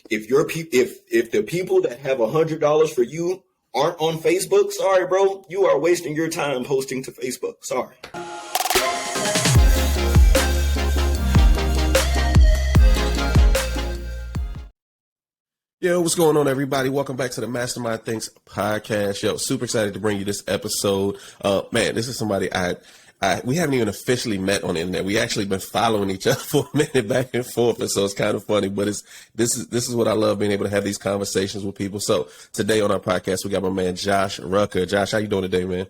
If the people that have $100 for you aren't on Facebook, sorry, bro, you are wasting your time posting to Facebook. Sorry. Yo, what's going on, everybody? Welcome back to the Mastermind Thinks podcast. Yo, super excited to bring you this episode. Man, this is somebody we haven't even officially met on the internet. We actually been following each other for a minute back and forth, and so it's kind of funny. But this is what I love, being able to have these conversations with people. So today on our podcast, we got my man Josh Rucker. Josh, how you doing today, man?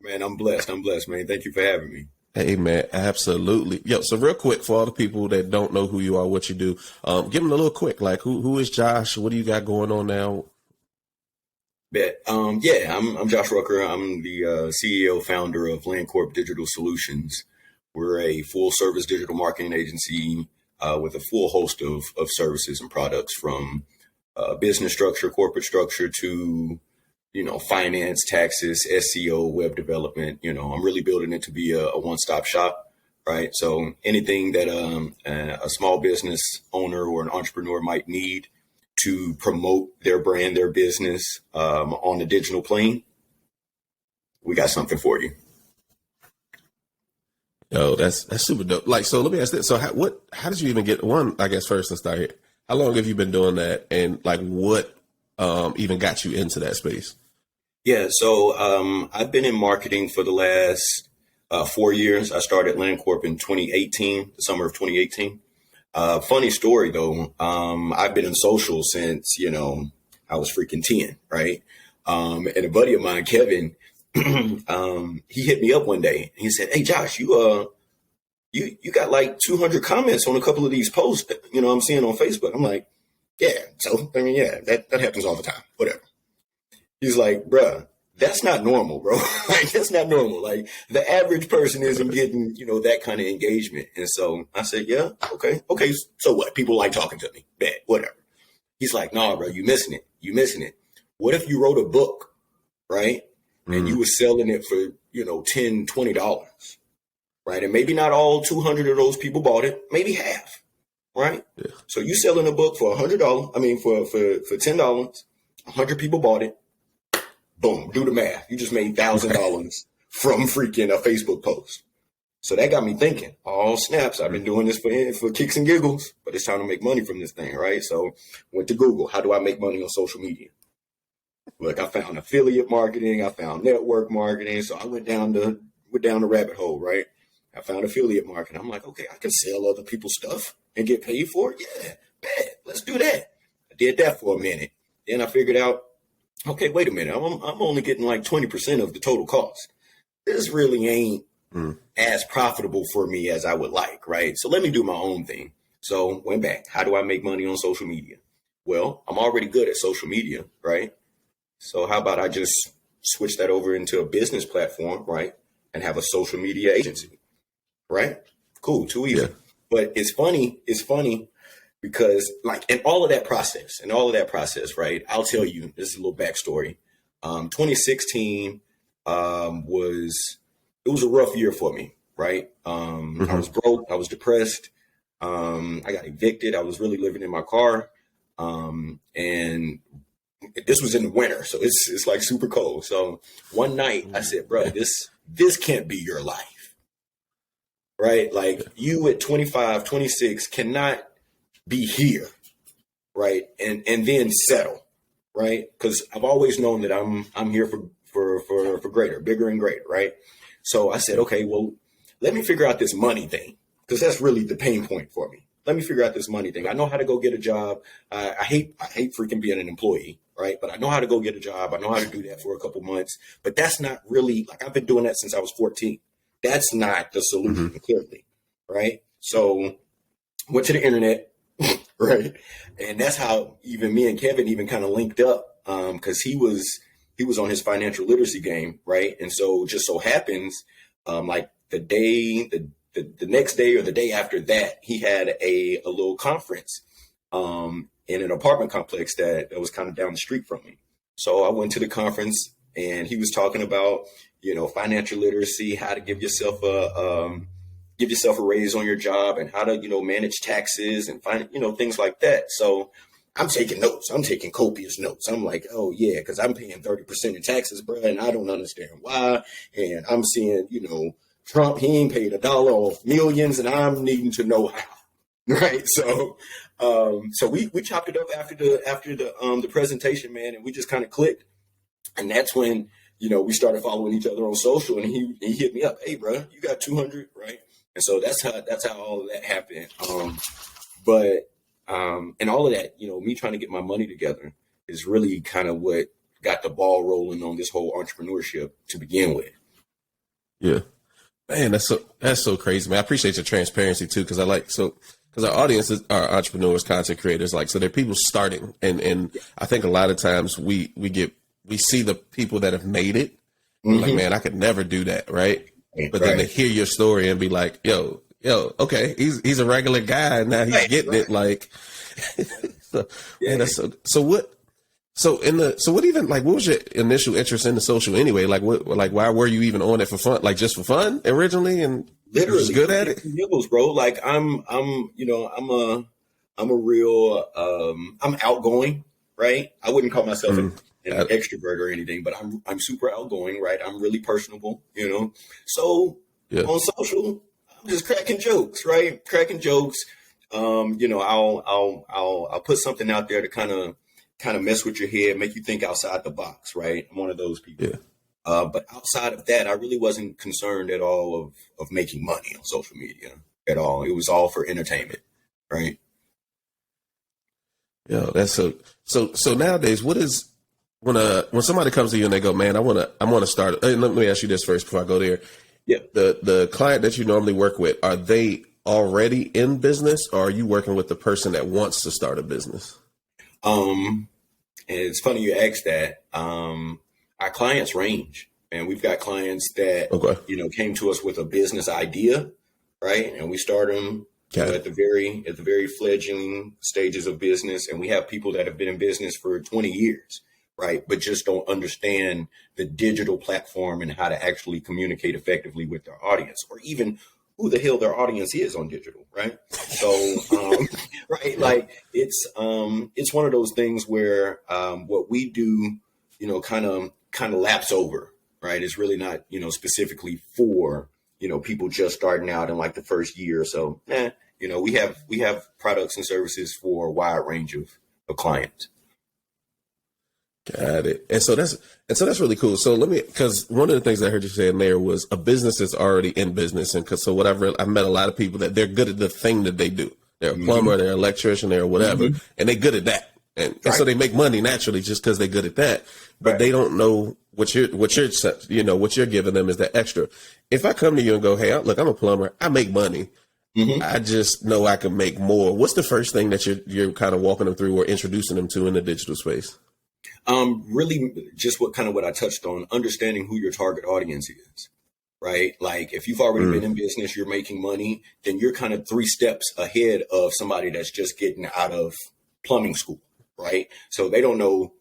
Man, I'm blessed, man. Thank you for having me. Hey, man, absolutely. Yo, so real quick, for all the people that don't know who you are, what you do, give them a little quick, like who is Josh? What do you got going on now? Bet. I'm Josh Rucker. I'm the CEO, founder of Lancorp Digital Solutions. We're a full service digital marketing agency with a full host of services and products, from business structure, corporate structure, to finance, taxes, SEO, web development. I'm really building it to be a one-stop shop, right? So anything that a small business owner or an entrepreneur might need to promote their brand, their business on the digital plane, we got something for you. Yo, that's super dope. Like, so let me ask this. So how did you even get one? I guess first, let's start here. How long have you been doing that? And like, what even got you into that space? Yeah, so I've been in marketing for the last 4 years. I started Lancorp in 2018, the summer of 2018. Funny story though, I've been in social since, I was freaking 10, right? And a buddy of mine, Kevin, he hit me up one day. He said, "Hey Josh, you got like 200 comments on a couple of these posts, I'm seeing on Facebook." I'm like, "Yeah, so, that happens all the time, whatever." He's like, "Bruh, that's not normal, bro." Like, that's not normal. Like, the average person isn't getting, that kind of engagement. And so I said, "Yeah, okay. So what? People like talking to me. Bet, whatever." He's like, "Nah, bro, you missing it. What if you wrote a book, right? And you were selling it for, $10, $20, right? And maybe not all 200 of those people bought it, maybe half, right? Yeah. So you selling a book for $100, for $10, 100 people bought it. Boom, do the math. You just made $1,000 from freaking a Facebook post." So that got me thinking, oh snaps, I've been doing this for kicks and giggles, but it's time to make money from this thing, right? So went to Google. How do I make money on social media? Look, I found affiliate marketing. I found network marketing. So I went down the rabbit hole, right? I found affiliate marketing. I'm like, okay, I can sell other people's stuff and get paid for it. Yeah, bet. Let's do that. I did that for a minute. Then I figured out, okay, wait a minute. I'm only getting like 20% of the total cost. This really ain't as profitable for me as I would like, right? So let me do my own thing. So went back. How do I make money on social media? Well, I'm already good at social media, right? So how about I just switch that over into a business platform, right? And have a social media agency, right? Cool, too easy. Yeah. But it's funny because like in all of that process, right? I'll tell you, this is a little backstory. 2016 was a rough year for me, right? I was broke, I was depressed. I got evicted. I was really living in my car. And this was in the winter, so it's like super cold. So one night I said, "Bro, this can't be your life." Right? Like, you at 25, 26 cannot be here, right? And then settle, right? Because I've always known that I'm here for greater, bigger and greater, right? So I said, okay, well, let me figure out this money thing, because that's really the pain point for me. Let me figure out this money thing. I know how to go get a job. I hate freaking being an employee, right? But I know how to go get a job. I know how to do that for a couple months. But that's not really, like, I've been doing that since I was 14. That's not the solution, clearly, right? So went to the internet, right? And that's how even me and Kevin even kind of linked up, because he was on his financial literacy game, right? And so just so happens, like the next day or the day after that, he had a little conference in an apartment complex that was kind of down the street from me. So I went to the conference, and he was talking about, financial literacy, how to give yourself a raise on your job, and how to, manage taxes and find, things like that. So I'm taking notes. I'm taking copious notes. I'm like, oh yeah, because I'm paying 30% in taxes, bro, and I don't understand why. And I'm seeing, Trump, he ain't paid $1 off millions, and I'm needing to know how. Right. So we chopped it up after the presentation, man, and we just kind of clicked. And that's when, we started following each other on social, and he hit me up. Hey, bro, you got 200, right? And so that's how all of that happened. And all of that, me trying to get my money together is really kind of what got the ball rolling on this whole entrepreneurship to begin with. Yeah, man, that's so crazy, man. I appreciate your transparency too, because because our audience are entrepreneurs, content creators, so they're people starting, and I think a lot of times we see the people that have made it, Mm-hmm. like, man, I could never do that, right? But right. then they hear your story and be like, yo, okay, he's a regular guy, and now he's getting it, like. So, man, what was your initial interest in the social anyway? Why were you even on it for fun? Like, just for fun originally, and literally just good at it? Nibbles, bro. Like I'm a real, I'm outgoing, right? I wouldn't call myself an extrovert or anything, but I'm super outgoing, right? I'm really personable, So on social, I'm just cracking jokes, right? Cracking jokes. I'll put something out there to kind of mess with your head, make you think outside the box, right? I'm one of those people. Yeah. But outside of that, I really wasn't concerned at all of making money on social media at all. It was all for entertainment, right? Yeah, that's so nowadays, what is when somebody comes to you and they go, man, I want to start. Let me ask you this first before I go there. Yeah. The client that you normally work with, are they already in business, or are you working with the person that wants to start a business? And it's funny you asked that. Our clients range, and we've got clients that came to us with a business idea, right? And we start them at the very fledgling stages of business, and we have people that have been in business for 20 years, right? But just don't understand the digital platform and how to actually communicate effectively with their audience, or even who the hell their audience is on digital, right? So, right, like it's one of those things where what we do, kind of laps over, right? It's really not, specifically for, people just starting out in like the first year or so. We have products and services for a wide range of clients. Got it. And so that's really cool. So because one of the things I heard you say in there was a business is already in business. And I've met a lot of people that they're good at the thing that they do. They're a plumber, they're an electrician, they're whatever, and they're good at that. And so they make money naturally just because they're good at that, but they don't know what you're giving them is that extra. If I come to you and go, hey, look, I'm a plumber, I make money. I just know I can make more. What's the first thing that you're kind of walking them through or introducing them to in the digital space? Really just what I touched on, understanding who your target audience is, right? Like if you've already been in business, you're making money, then you're kind of 3 steps ahead of somebody that's just getting out of plumbing school, right? So they don't know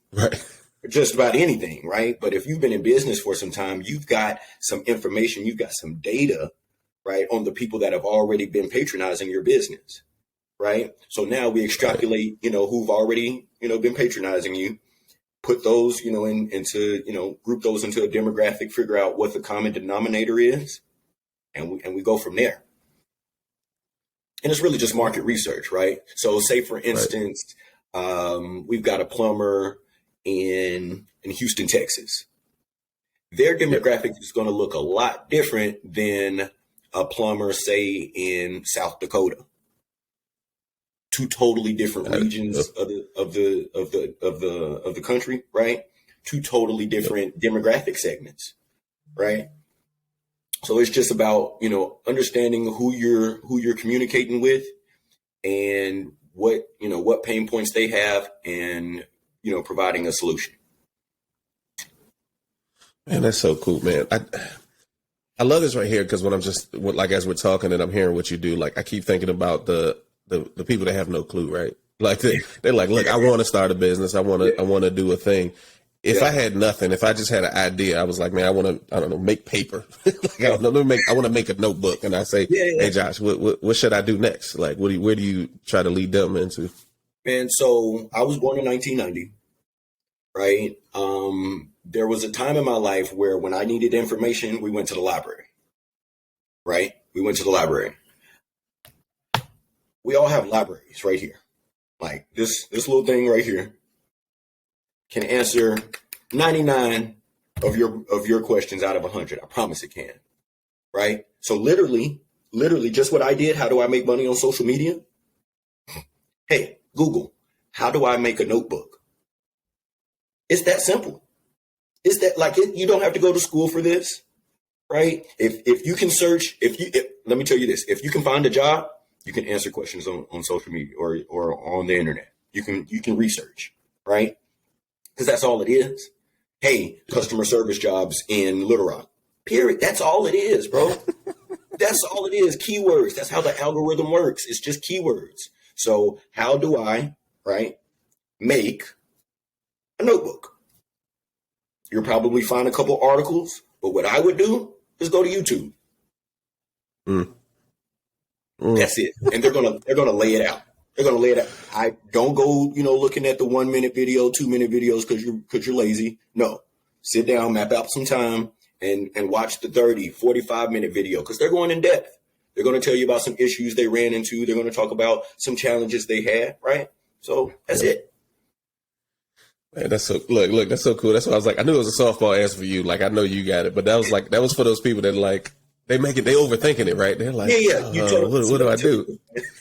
just about anything, right? But if you've been in business for some time, you've got some information, you've got some data, right, on the people that have already been patronizing your business, right? So now we extrapolate, who've already, been patronizing you. Put those, group those into a demographic, figure out what the common denominator is, and we go from there. And it's really just market research, right? So say, for instance, we've got a plumber in Houston, Texas. Their demographic is going to look a lot different than a plumber, say, in South Dakota. 2 totally different regions of the country, right? 2 totally different demographic segments, right? So it's just about, understanding who you're communicating with and what pain points they have, and, providing a solution. Man, that's so cool, man. I love this right here, because as we're talking and I'm hearing what you do, like I keep thinking about the people that have no clue, right? Like they're like, look, I want to start a business. I want to do a thing. If I had nothing, if I just had an idea, I was like, man, I want to, make paper. I want to make a notebook. And I say, hey, Josh, what should I do next? Like, where do you try to lead them into? Man, so I was born in 1990, right? There was a time in my life where when I needed information, we went to the library, right? We went to the library. We all have libraries right here. Like this little thing right here can answer 99 of your questions out of 100. I promise it can, right? So literally just what I did, how do I make money on social media? Hey, Google, how do I make a notebook? It's that simple. It's that like you don't have to go to school for this, right? If you can search, let me tell you this, if you can find a job, you can answer questions on social media or on the internet. You can research, right? Because that's all it is. Hey, customer service jobs in Little Rock. Period. That's all it is, bro. That's all it is. Keywords. That's how the algorithm works. It's just keywords. So how do I, right, make a notebook? You'll probably find a couple articles, but what I would do is go to YouTube. That's it. And they're gonna lay it out. They're gonna lay it out. I don't go, looking at the 1 minute video, 2 minute videos because you're lazy. No. Sit down, map out some time and watch the 30, 45-minute video because they're going in depth. They're going to tell you about some issues they ran into. They're going to talk about some challenges they had, right? So that's it. Man, that's so look, that's so cool. That's why I was like, I knew it was a softball answer for you. Like, I know you got it, but that was for those people that like they overthinking it, right? They're like, what do I do?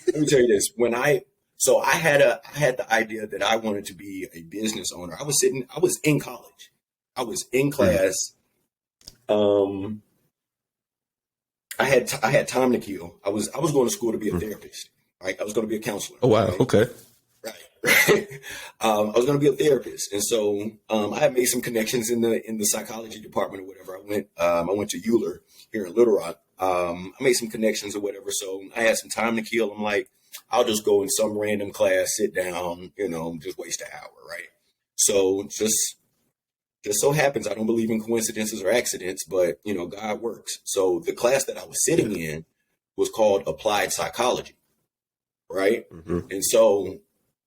Let me tell you this. So I had the idea that I wanted to be a business owner. I was in college. I was in class. I had time to kill. I was going to school to be a therapist, right? I was going to be a counselor. Oh wow, right? okay. Right. I was going to be a therapist, and so I had made some connections in the psychology department or whatever. I went to Euler here in Little Rock. I made some connections or whatever, so I had some time to kill. I'm like, I'll just go in some random class, sit down, just waste an hour, right? So just so happens I don't believe in coincidences or accidents, but God works. So the class that I was sitting in was called Applied Psychology, right? Mm-hmm. And so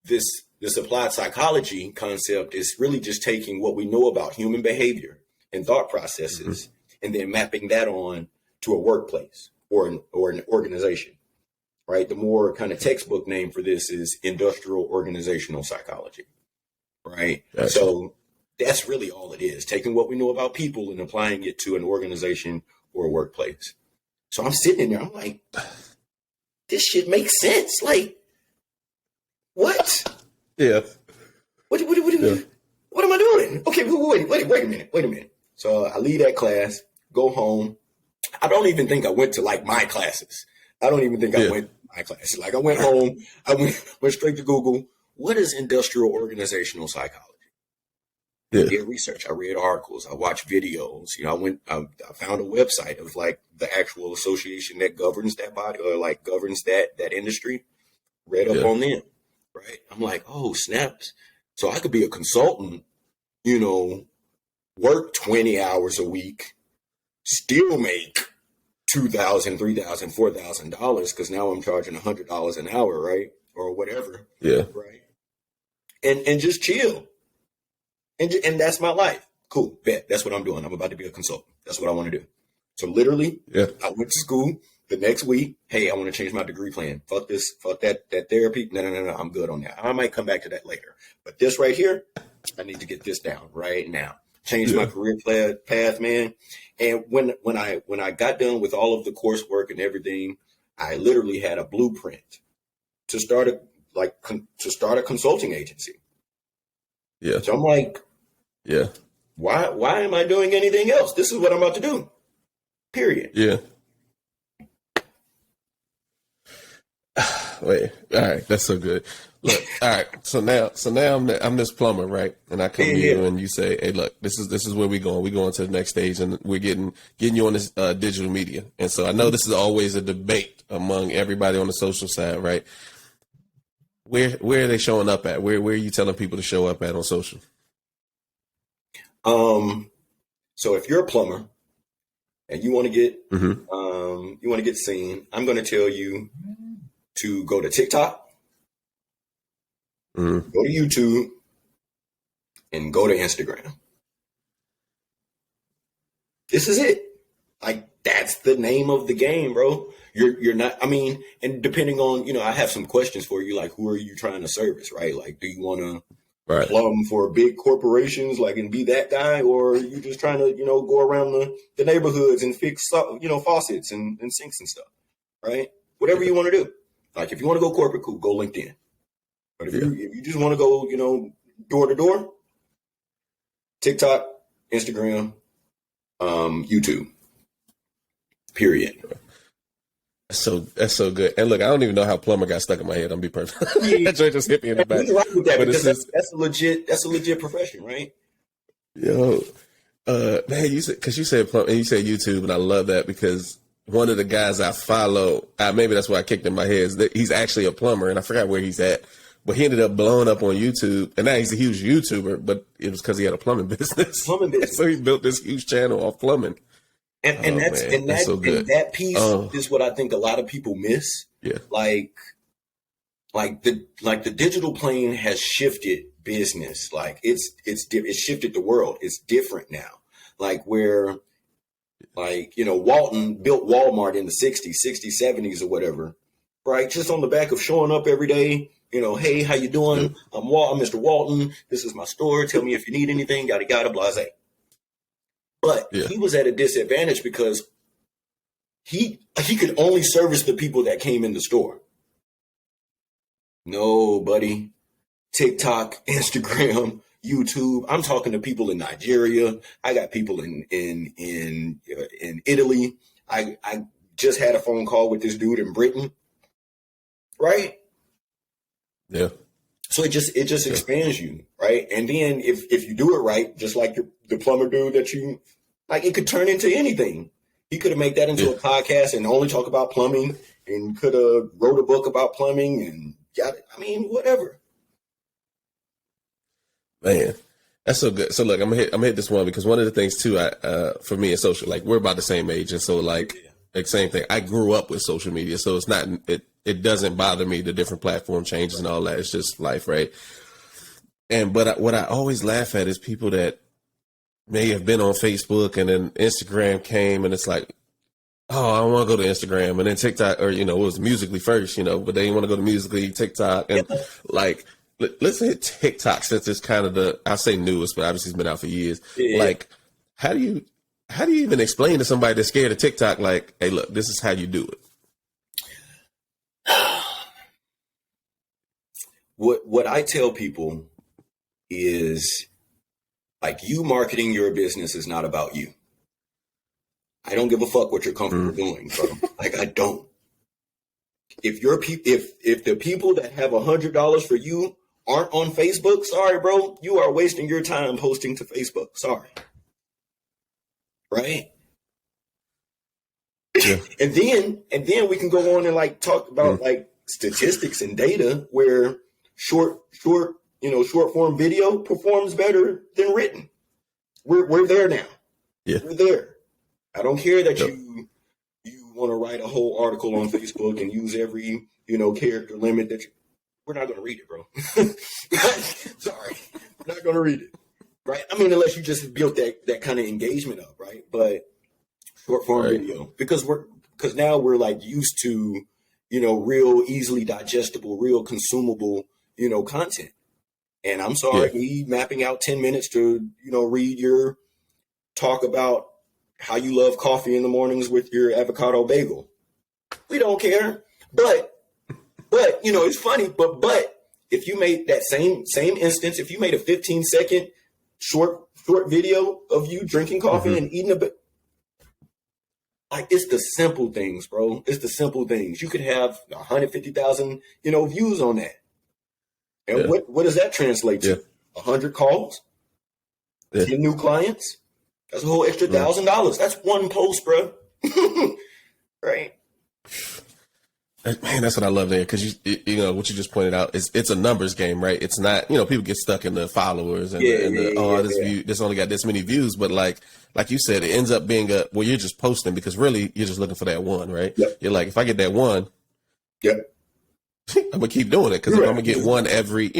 this applied psychology concept is really just taking what we know about human behavior and thought processes and then mapping that on to a workplace or an organization, right? The more kind of textbook name for this is industrial organizational psychology, right? Gotcha. So that's really all it is, taking what we know about people and applying it to an organization or a workplace. So I'm sitting in there, I'm like, this shit makes sense. Like, what? Yeah. What am I doing? Okay, wait a minute. So I leave that class, go home. I don't even think I went to like my classes. I don't even think I went to my classes. Like I went home, I went straight to Google. What is industrial organizational psychology? I did research. I read articles. I watched videos. I found a website of like the actual association that governs that body or like governs that industry. Read up on them. Right. I'm like, oh, snaps. So I could be a consultant, work 20 hours a week, still make $2,000, $3,000, $4,000 because now I'm charging $100 an hour, right? Or whatever. Yeah. Right. And just chill. And that's my life. Cool. Bet. That's what I'm doing. I'm about to be a consultant. That's what I want to do. So literally, I went to school. The next week, hey, I want to change my degree plan. Fuck this. Fuck that therapy. No. I'm good on that. I might come back to that later. But this right here, I need to get this down right now. Change my career path, man. And when I got done with all of the coursework and everything, I literally had a blueprint to start a consulting agency. Yeah. So I'm like, why am I doing anything else? This is what I'm about to do. Period. Yeah. Wait, all right, that's so good. Look, all right, so now I'm this plumber, right? And I come to you and you say, hey, look, this is where we going. We going to the next stage, and we're getting you on this digital media. And so I know this is always a debate among everybody on the social side, right? Where are they showing up at? Where are you telling people to show up at on social? So if you're a plumber and you want to get seen, I'm going to tell you to go to TikTok, go to YouTube, and go to Instagram. This is it. Like, that's the name of the game, bro. You're not, I mean, and depending on, I have some questions for you, like, who are you trying to service, right? Like, do you want to plumb for big corporations, like, and be that guy, or are you just trying to, go around the neighborhoods and fix, faucets and sinks and stuff, right? Whatever you want to do. Like, if you want to go corporate, cool, go LinkedIn. But if you just want to go, door to door, TikTok, Instagram, YouTube. Period. That's so good. And look, I don't even know how plumber got stuck in my head. I'm be perfect. That joint just hit me in the back. With that, because that's a legit profession, right? Yo, man, you said plumber and you said YouTube, and I love that because one of the guys I follow, maybe that's why I kicked in my head, is that he's actually a plumber, and I forgot where he's at. But he ended up blowing up on YouTube, and now he's a huge YouTuber, but it was because he had a plumbing business. So he built this huge channel off plumbing. And that piece is what I think a lot of people miss. Yeah. Like the digital plane has shifted business. Like it's shifted the world. It's different now. Like where, Walton built Walmart in the 60s, 70s or whatever, right? Just on the back of showing up every day. Hey, how you doing? I'm Mr. Walton. This is my store. Tell me if you need anything. Yada yada, blase. But he was at a disadvantage because he could only service the people that came in the store. No, buddy. TikTok, Instagram, YouTube. I'm talking to people in Nigeria. I got people in Italy. I just had a phone call with this dude in Britain. Right? Yeah. So it just expands you, right? And then if you do it right, just like the plumber dude that you like, it could turn into anything. He could have made that into a podcast and only talk about plumbing, and could have wrote a book about plumbing and whatever. Man, that's so good. So look, I'm gonna hit this one because one of the things too, for me in social, like we're about the same age, and so like same thing. I grew up with social media, so it's not it doesn't bother me, the different platform changes and all that. It's just life, right? But what I always laugh at is people that may have been on Facebook and then Instagram came and it's like, oh, I want to go to Instagram, and then TikTok, or it was Musically first, but they want to go to Musically, TikTok, and like let's hit TikTok since it's kind of I'll say newest, but obviously it's been out for years. Yeah. Like, how do you even explain to somebody that's scared of TikTok, like, hey, look, this is how you do it? What I tell people is, like, you marketing your business is not about you. I don't give a fuck what you're comfortable doing, bro. Like, I don't. If the people that have $100 for you aren't on Facebook, sorry, bro, you are wasting your time posting to Facebook. Sorry. Right? Yeah. and then we can go on and like talk about like statistics and data where short form video performs better than written. We're there now. Yeah. We're there. I don't care that you want to write a whole article on Facebook and use every, character limit we're not going to read it, bro. Sorry. We're not going to read it. Right? I mean, unless you just built that kind of engagement up, right? But short form video, because now we're like used to, real easily digestible, real consumable, content. And I'm sorry, me mapping out 10 minutes to, read your talk about how you love coffee in the mornings with your avocado bagel. We don't care. But it's funny, but if you made that same instance, if you made a 15-second short video of you drinking coffee and eating a bit, like, it's the simple things, bro. It's the simple things. You could have 150,000, views on that. And what does that translate to? 100 calls? 10 new clients? That's a whole extra $1,000. That's one post, bro. Right? Man, that's what I love there, because what you just pointed out is it's a numbers game, right? It's not, people get stuck in the followers and this only got this many views, but like you said, it ends up being you're just posting because really you're just looking for that one, right? Yep. You're like, if I get that one, I'm gonna keep doing it, because if I'm gonna get one every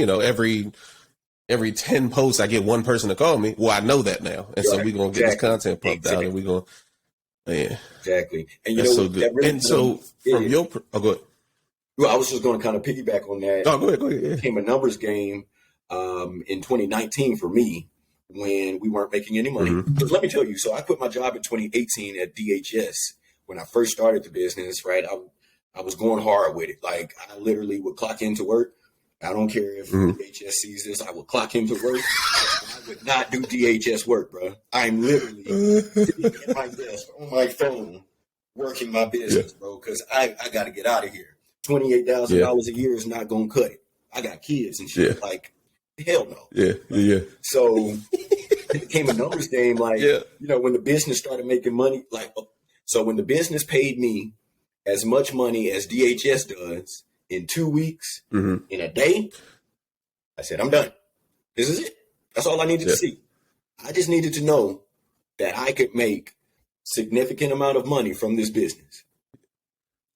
10 posts, I get one person to call me. Well, I know that now, and so we're gonna get this content pumped out, and we're gonna, man, exactly. And that's so good. that really, and so from your, go ahead. Well, I was just going to kind of piggyback on that. Oh, go ahead. Yeah. It became a numbers game in 2019 for me when we weren't making any money. Because let me tell you, so I quit my job in 2018 at DHS when I first started the business. Right, I was going hard with it. Like, I literally would clock into work. I don't care if DHS sees this. I would clock into work. I would not do DHS work, bro. I'm literally sitting at my desk on my phone working my business, bro, because I got to get out of here. $28,000 a year is not gonna cut it. I got kids and shit. Like, hell no. Yeah. So it became a numbers game. Like, when the business started making money, so when the business paid me as much money as DHS does in 2 weeks, in a day, I said, I'm done. This is it. That's all I needed to see. I just needed to know that I could make significant amount of money from this business.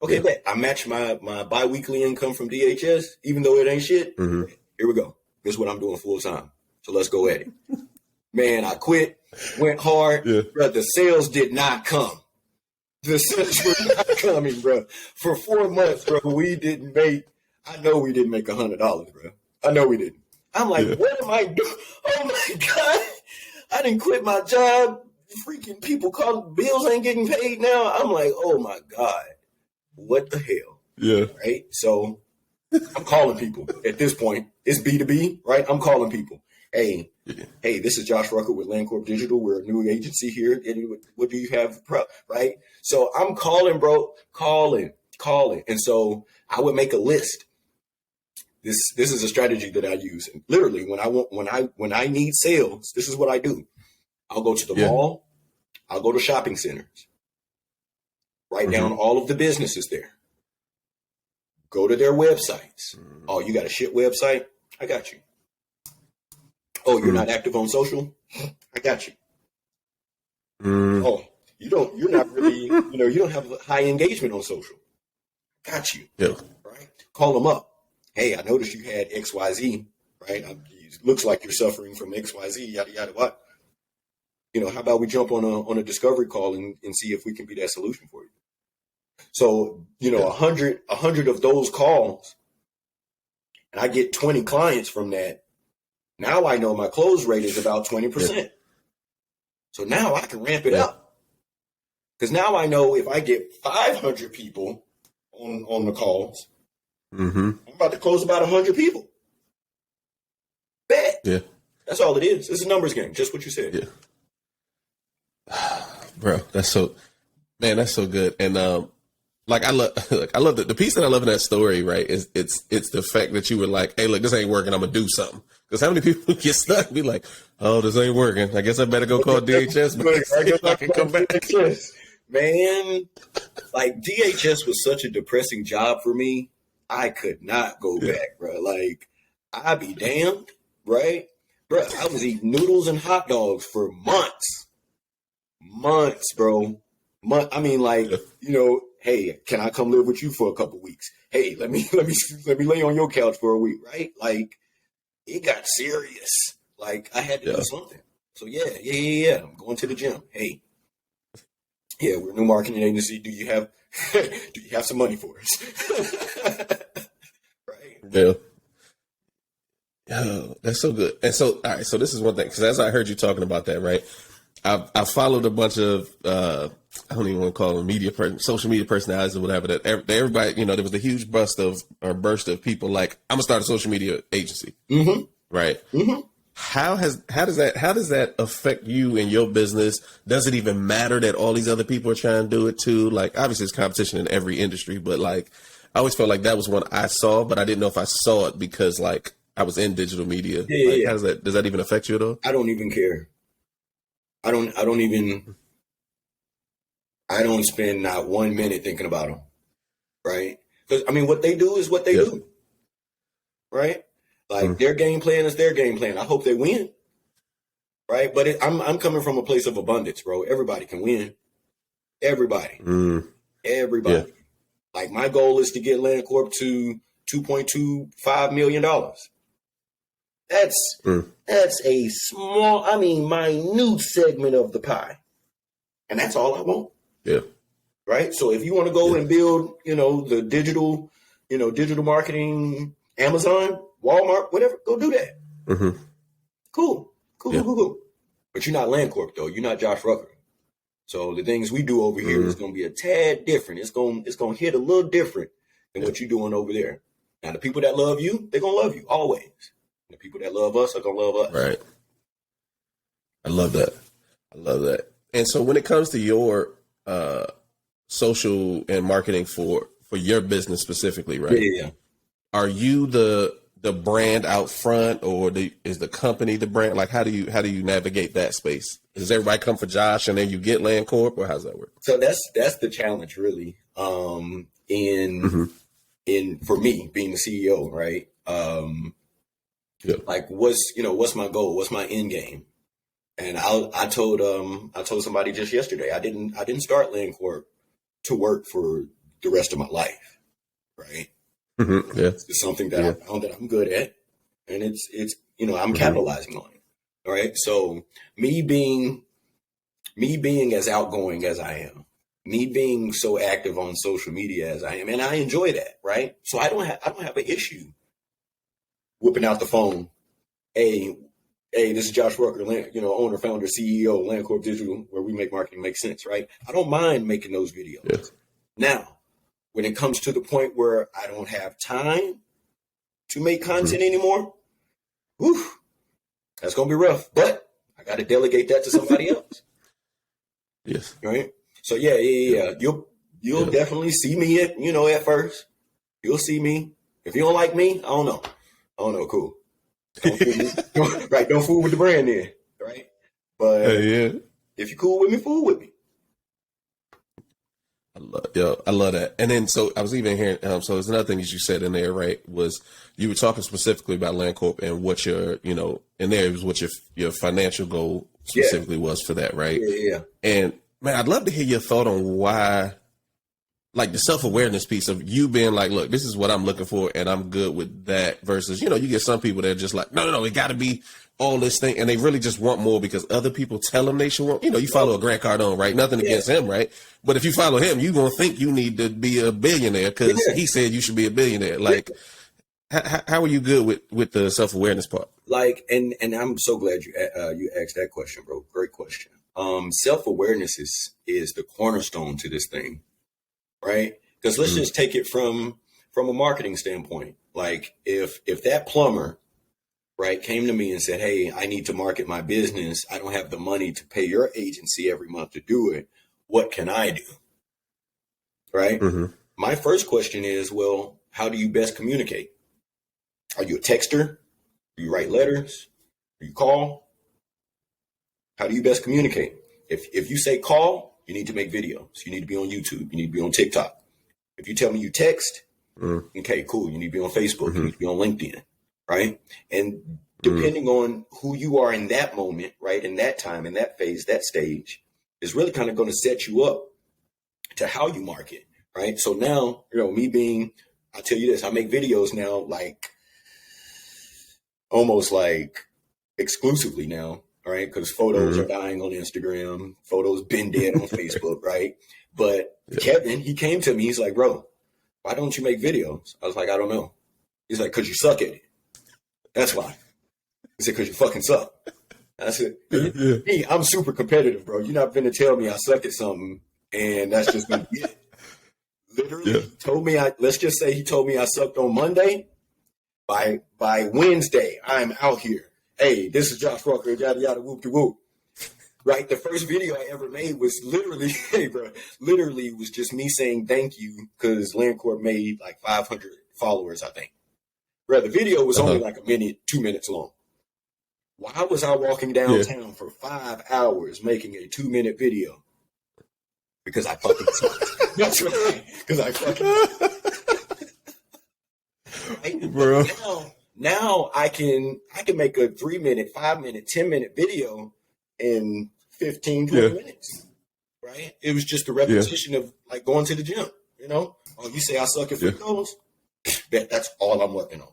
Okay, bet. I match my bi-weekly income from DHS, even though it ain't shit. Here we go. This is what I'm doing full time. So let's go at it. Man, I quit, went hard, but the sales did not come. The sales were not coming, bro. For 4 months, bro, we didn't make $100, bro. I know we didn't. I'm like, what am I doing? Oh my God. I didn't quit my job. Freaking people calling, bills ain't getting paid now. I'm like, oh my God. What the hell? Yeah. Right. So I'm calling people at this point. It's B2B, right? I'm calling people. Hey, this is Josh Rucker with Lancorp Digital. We're a new agency here. What do you have? Right. So I'm calling, bro, calling. And so I would make a list. This is a strategy that I use. And literally, when I need sales, this is what I do. I'll go to the mall. I'll go to shopping centers. Write down all of the businesses there. Go to their websites. Oh, you got a shit website? I got you. Oh, you're not active on social? I got you. Oh, you're not really, you don't have high engagement on social. Got you. Yeah. Right? Call them up. Hey, I noticed you had XYZ, right? It looks like you're suffering from XYZ, yada, yada, what? How about we jump on a discovery call and see if we can be that solution for you? So, 100 of those calls, and I get 20 clients from that. Now I know my close rate is about 20%. So now I can ramp it up. Because now I know if I get 500 people on the calls, I'm about to close about 100 people. Bet. Yeah. That's all it is. It's a numbers game, just what you said. Yeah. Bro, that's so good. And I love the piece that I love in that story, right? Is it's the fact that you were like, hey, look, this ain't working. I'm gonna do something. Because how many people get stuck and be like, oh, this ain't working. I guess I better go call DHS. I can come back. Man, like, DHS was such a depressing job for me. I could not go back, bro. Like, I'd be damned, right? Bro, I was eating noodles and hot dogs for months, bro. I mean, like, hey, can I come live with you for a couple weeks? Hey, let me lay on your couch for a week, right? Like, it got serious. Like, I had to do something. So yeah. I'm going to the gym. Hey, we're a new marketing agency. Do you have some money for us? Right? Yeah. Oh, that's so good. And so, all right. So this is one thing, because as I heard you talking about that, right? I followed a bunch of I don't even want to call them social media personalities or whatever. That everybody, there was a huge burst of people like, I'm gonna start a social media agency, right? How does that affect you and your business? Does it even matter that all these other people are trying to do it too? Like, obviously, it's competition in every industry, but like, I always felt like that was one I saw, but I didn't know if I saw it because like I was in digital media. How does that even affect you at all? I don't even care. I don't spend not 1 minute thinking about them, right? Because, I mean, what they do is what they do, right? Like, their game plan is their game plan. I hope they win, right? But I'm coming from a place of abundance, bro. Everybody can win. Everybody. Everybody. Yeah. Like, my goal is to get Lancorp to $2.25 million. That's a small, minute segment of the pie. And that's all I want. Yeah. Right. So if you want to go and build, the digital marketing, Amazon, Walmart, whatever, go do that. Mm-hmm. Cool. But you're not Lancorp though. You're not Josh Rucker. So the things we do over here is going to be a tad different. It's going to hit a little different than what you're doing over there. Now, the people that love you, they're going to love you always. The people that love us are going to love us. Right. I love that. And so when it comes to your social and marketing for your business specifically, right? Yeah. Are you the brand out front, or is the company the brand? Like, how do you navigate that space? Does everybody come for Josh and then you get Lancorp, or how's that work? So that's the challenge, really. In for me being the CEO, right? Like, what's my goal? What's my end game? And I told somebody just yesterday, I didn't start Lancorp to work for the rest of my life, right? Mm-hmm. Yeah. It's something that I found that I'm good at, and it's I'm capitalizing on it. All right. So me being as outgoing as I am, me being so active on social media as I am, and I enjoy that, right? So I don't have an issue whipping out the phone. Hey, this is Josh Rucker, owner, founder, CEO, Lancorp Digital, where we make marketing make sense, right? I don't mind making those videos. Yes. Now, when it comes to the point where I don't have time to make content anymore, that's going to be rough. But I got to delegate that to somebody else. Yes. Right? So, yeah. You'll definitely see me at first. You'll see me. If you don't like me, I don't know. Cool. Don't fool with the brand then. Right? But if you're cool with me, fool with me. I love that. And then, so I was even hearing, so there's another thing that you said in there, right, was you were talking specifically about Lancorp and what your, in there was what your financial goal specifically was for that, right? Yeah. And man, I'd love to hear your thought on why, like the self-awareness piece of you being like, look, this is what I'm looking for and I'm good with that, versus, you get some people that are just like, no, it got to be all this thing, and they really just want more because other people tell them they should want. You follow a Grant Cardone, right? Nothing against him, right? But if you follow him, you're gonna think you need to be a billionaire because he said you should be a billionaire. Like, how are you good with the self-awareness part? Like, and I'm so glad you asked that question, bro. Great question. Self-awareness is the cornerstone to this thing, right? Because let's just take it from a marketing standpoint. Like, if that plumber, right, came to me and said, hey, I need to market my business. I don't have the money to pay your agency every month to do it. What can I do? Right? Mm-hmm. My first question is, well, how do you best communicate? Are you a texter? Do you write letters? Do you call? How do you best communicate? If you say call, you need to make videos. You need to be on YouTube. You need to be on TikTok. If you tell me you text, okay, cool. You need to be on Facebook. You need to be on LinkedIn. Right. And depending on who you are in that moment, right, in that time, in that phase, that stage, is really kind of going to set you up to how you market. Right. So now, me being, I'll tell you this, I make videos now, like almost like exclusively now. All right. Because photos are dying on Instagram. Photos been dead on Facebook. Right. But Kevin, he came to me. He's like, bro, why don't you make videos? I was like, I don't know. He's like, because you suck at it. That's why. He said, because you fucking suck. I said, me, I'm super competitive, bro. You're not going to tell me I suck at something, and that's just going to be it. Literally told me, let's just say he told me I sucked on Monday. By Wednesday, I'm out here. Hey, this is Josh Rucker, yada, yada, whoop de whoop. Right? The first video I ever made was literally, was just me saying thank you because Lancorp made like 500 followers, I think. The video was only like a minute, 2 minutes long. Why was I walking downtown for 5 hours making a 2-minute video? Because I fucking sucked. That's right. Because I fucking right? Bro. Now I can make a 3-minute, 5-minute, 10-minute video in 15, 20 minutes. Right? It was just a repetition of like going to the gym. Oh, you say I suck at free throws? That's all I'm working on.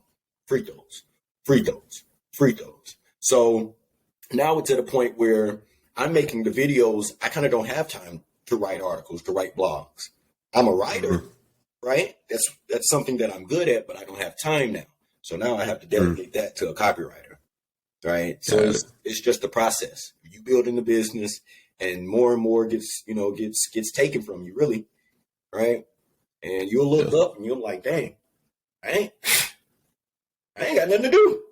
Free throws, free throws, free throws. So now it's at a point where I'm making the videos. I kind of don't have time to write articles, to write blogs. I'm a writer, right? That's something that I'm good at, but I don't have time now. So now I have to delegate that to a copywriter, right? So it's just the process. You building the business, and more gets taken from you, really, right? And you'll look up and you're like, dang, I ain't got nothing to do.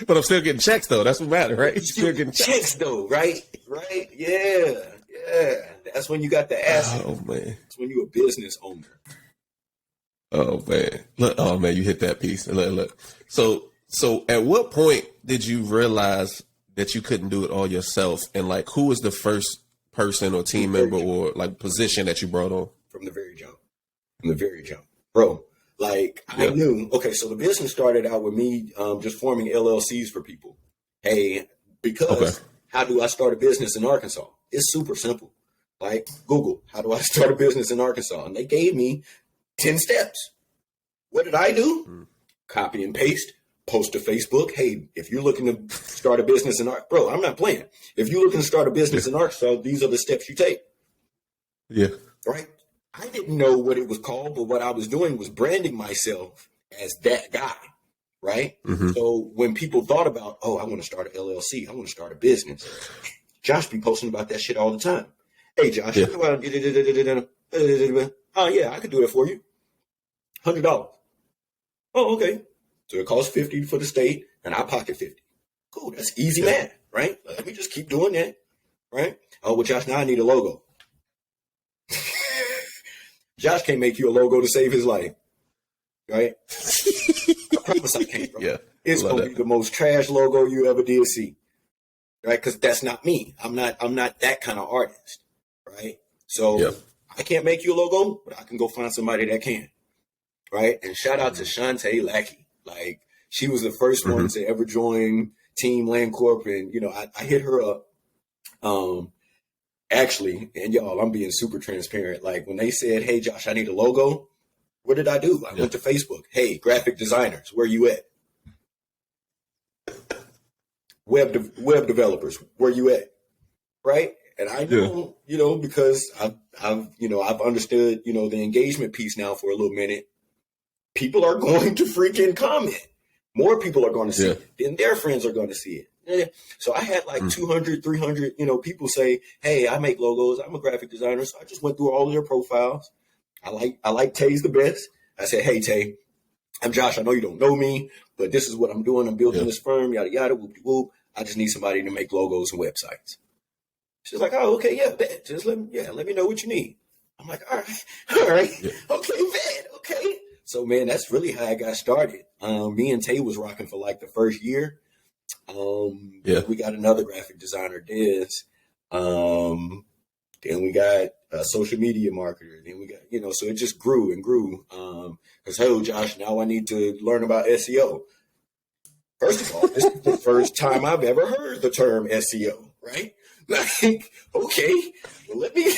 But I'm still getting checks, though. That's what matters, right? Still getting checks, though, right? Right? Yeah. That's when you got the asset. Oh, man. That's when you're a business owner. Oh, man. Look, oh, man, you hit that piece. Look. So at what point did you realize that you couldn't do it all yourself? And, like, who was the first person or team member or, like, position that you brought on? From the very jump. Bro. Like, I knew, okay, so the business started out with me just forming LLCs for people. Hey, because how do I start a business in Arkansas? It's super simple. Like, Google, how do I start a business in Arkansas? And they gave me 10 steps. What did I do? Copy and paste, post to Facebook. Hey, if you're looking to start a business in Arkansas, bro, I'm not playing. If you're looking to start a business in Arkansas, these are the steps you take. Yeah. Right? I didn't know what it was called, but what I was doing was branding myself as that guy, right? Mm-hmm. So when people thought about, I want to start an LLC, I want to start a business, Josh be posting about that shit all the time. Hey, Josh, oh, yeah, I could do that for you. $100. Oh, okay. So it costs $50 for the state, and I pocket $50. Cool, that's easy math, right? Let me just keep doing that, right? Oh, well, Josh, now I need a logo. Josh can't make you a logo to save his life, right? I promise I can't, bro. Yeah, it's going to be the most trash logo you ever did see, right? Because that's not me. I'm not that kind of artist, right? So I can't make you a logo, but I can go find somebody that can, right? And shout out to Shantae Lackey. Like, she was the first one to ever join Team Lancorp, and, I hit her up. Actually, and y'all, I'm being super transparent. Like, when they said, hey, Josh, I need a logo, what did I do? I went to Facebook. Hey, graphic designers, where you at? Web developers, where you at? Right? And I know, because I've understood, the engagement piece now for a little minute. People are going to freaking comment. More people are going to see it. Then their friends are going to see it. So I had like 200, 300, people say, hey, I make logos. I'm a graphic designer. So I just went through all of their profiles. I like Tay's the best. I said, hey, Tay, I'm Josh. I know you don't know me, but this is what I'm doing. I'm building this firm, yada, yada, whoop, whoop. I just need somebody to make logos and websites. She's like, oh, okay, yeah, bet. Just let me know what you need. I'm like, all right, okay, bet, okay. So, man, that's really how I got started. Me and Tay was rocking for like the first year. We got another graphic designer, Des. Then we got a social media marketer. Then we got, so it just grew and grew. Because, hey, Josh, now I need to learn about SEO. First of all, this is the first time I've ever heard the term SEO, right? Like, okay, well, let me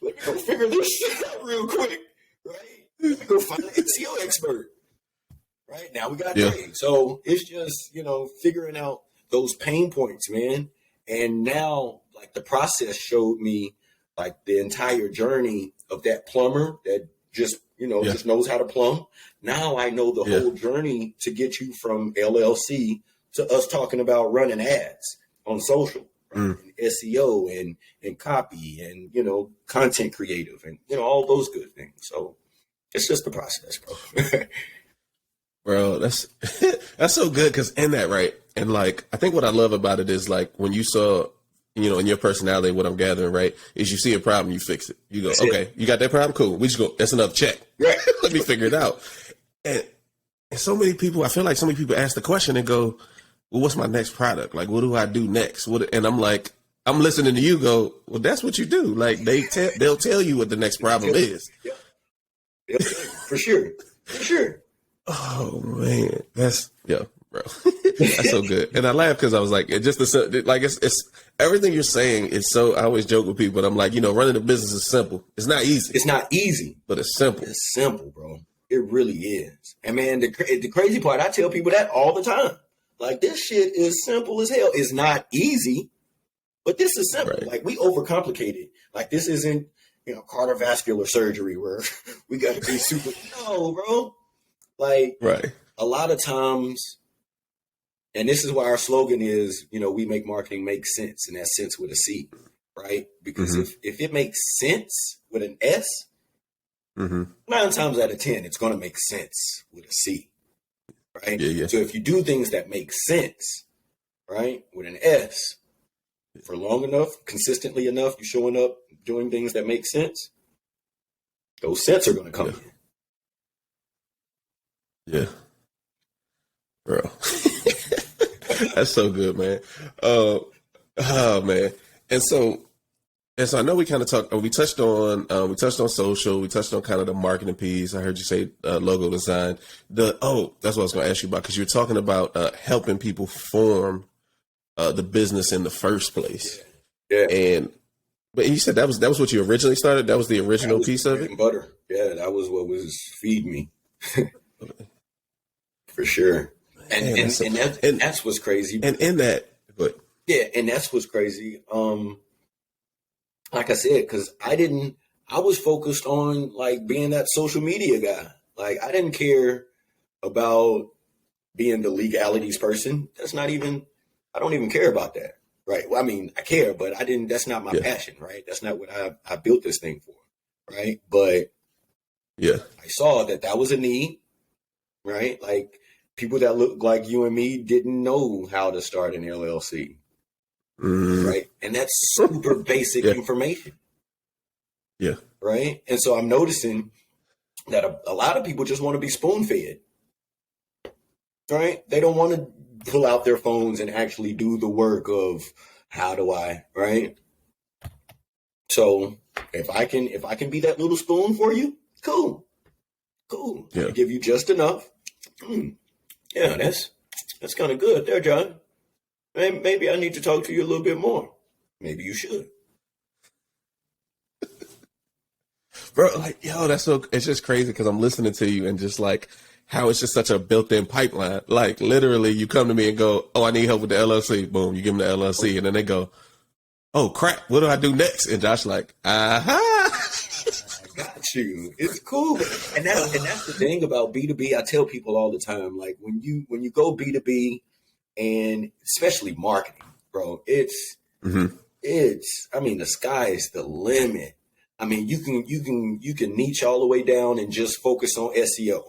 go figure this shit out real quick, right? Let me go find an SEO expert. Right now we got trade. So it's just, figuring out those pain points, man. And now, like, the process showed me, like, the entire journey of that plumber that just, just knows how to plumb. Now I know the whole journey to get you from LLC to us talking about running ads on social, right? And SEO and copy and, content creative and, all those good things. So it's just the process, bro. Bro, that's so good because in that, right? And like, I think what I love about it is like when you saw, in your personality, what I'm gathering, right, is you see a problem, you fix it. You go, okay, you got that problem? Cool. We just go, that's another check. Right. Let me figure it out. And so many people, I feel like so many people ask the question and go, well, what's my next product? Like, what do I do next? And I'm like, I'm listening to you go, well, that's what you do. Like, they'll tell you what the next problem is. For sure. Oh man, bro. That's so good. And I laugh because I was like, it just like it's everything you're saying is so. I always joke with people, but I'm like, running a business is simple. It's not easy. It's not easy, but it's simple. It's simple, bro. It really is. And man, the crazy part, I tell people that all the time. Like, this shit is simple as hell. It's not easy, but this is simple. Right. Like, we overcomplicate it. Like, this isn't, cardiovascular surgery where we got to be super. No, bro. Like, right. A lot of times, and this is why our slogan is, we make marketing make sense, and that's sense with a C, right? Because if it makes sense with an S, 9 times out of 10, it's going to make sense with a C, right? Yeah. So if you do things that make sense, right, with an S, for long enough, consistently enough, you're showing up doing things that make sense, those cents are going to come in. Yeah. Bro. That's so good, man. Oh man. And so I know we kind of talked, we touched on social, we touched on kind of the marketing piece. I heard you say logo design. That's what I was going to ask you about, because you're talking about helping people form the business in the first place. Yeah. But you said that was what you originally started? That was the original piece of it? Butter. Yeah, that was what was feeding me. For sure. And that's what's crazy. And in that, but yeah, and that's what's crazy. Like I said, because I was focused on like being that social media guy. Like, I didn't care about being the legalities person. I don't even care about that. Right. Well, I mean, I care, but that's not my passion. Right. That's not what I built this thing for. Right. But I saw that was a need. Right. Like, people that look like you and me didn't know how to start an LLC. Right. And that's super basic information. Yeah. Right. And so I'm noticing that a lot of people just want to be spoon fed. Right. They don't want to pull out their phones and actually do the work of how do I, right? So if I can be that little spoon for you, cool. Yeah. I give you just enough. Yeah, that's kind of good there, John. Maybe I need to talk to you a little bit more. Maybe you should. Bro, like, it's just crazy because I'm listening to you and just like how it's just such a built-in pipeline. Like, literally, you come to me and go, oh, I need help with the LLC. Boom, you give them the LLC. And then they go, oh, crap, what do I do next? And Josh like, Got you. It's cool. And that's the thing about B2B. I tell people all the time, like, when you go B2B, and especially marketing, bro, it's I mean, the sky is the limit. I mean, you can niche all the way down and just focus on SEO,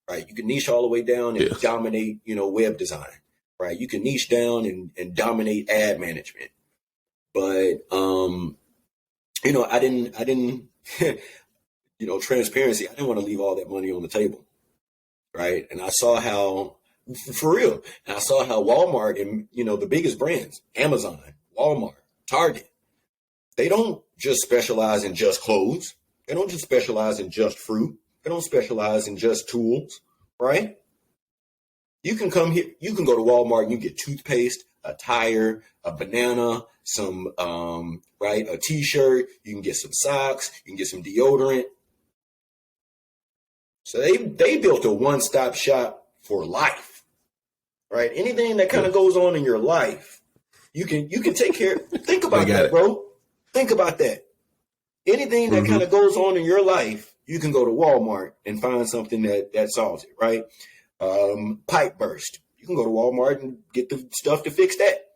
right? You can niche all the way down and dominate, web design, right? You can niche down and dominate ad management. But I didn't transparency, I didn't want to leave all that money on the table. Right. And I saw how, for real, and I saw how Walmart and, the biggest brands, Amazon, Walmart, Target, they don't just specialize in just clothes. They don't just specialize in just fruit. They don't specialize in just tools. Right. You can come here, you can go to Walmart and you get toothpaste, a tire, a banana, some, a t-shirt. You can get some socks. You can get some deodorant. So they built a one-stop shop for life, right? Anything that kind of goes on in your life, you can take care. Think about that, bro. Think about that. Anything that kind of goes on in your life, you can go to Walmart and find something that solves it, right? Pipe burst. You can go to Walmart and get the stuff to fix that.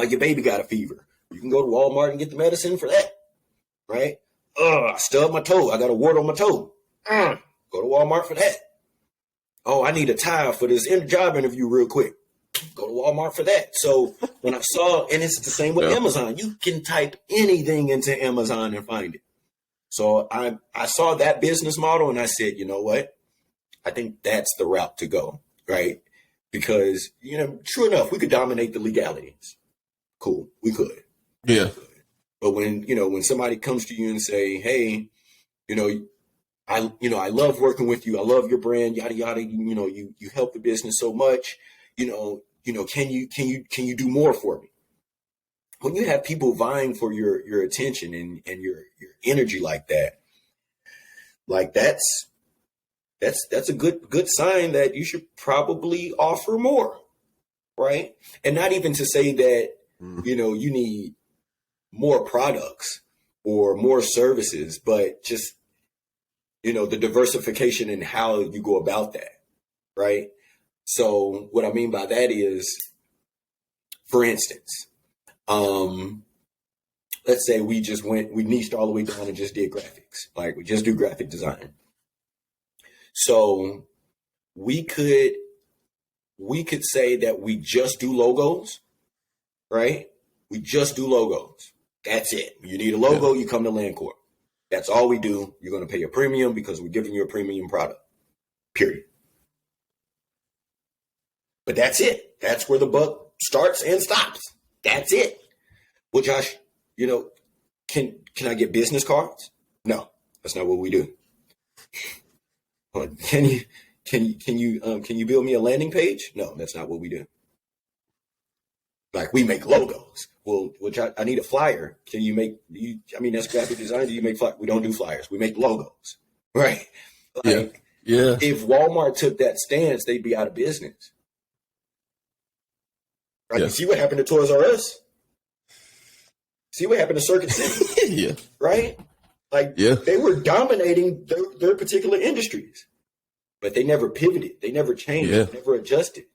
Your baby got a fever. You can go to Walmart and get the medicine for that, right? I stubbed my toe. I got a wart on my toe. Go to Walmart for that. Oh, I need a tie for this job interview real quick. Go to Walmart for that. So when I saw, and it's the same with Amazon, you can type anything into Amazon and find it. So I saw that business model and I said, you know what? I think that's the route to go, right? Because, true enough, we could dominate the legalities. Cool, we could. Yeah. But when somebody comes to you and say, hey, I love working with you. I love your brand, yada, yada. You help the business so much. can you do more for me? When you have people vying for your attention and your energy like that, that's a good sign that you should probably offer more, right? And not even to say that, you need more products or more services, but just, the diversification in how you go about that, right? So what I mean by that is, for instance, let's say we niched all the way down and just did graphics. Like we just do graphic design. So we could say that we just do logos, right? We just do logos. That's it. You need a logo, you come to Lancorp. That's all we do. You're going to pay a premium because we're giving you a premium product, period. But that's it. That's where the buck starts and stops. That's it. Well, Josh, can I get business cards? No, that's not what we do. Can you build me a landing page? No, that's not what we do. Like we make logos. Well, which I need a flyer. Can you make that's graphic design. Do you make flyers? We don't do flyers. We make logos, right? Like, yeah. If Walmart took that stance, they'd be out of business. Right? You see what happened to Toys R Us? See what happened to Circuit City? Yeah. Right? Like they were dominating their particular industries, but they never pivoted. They never changed. They never adjusted.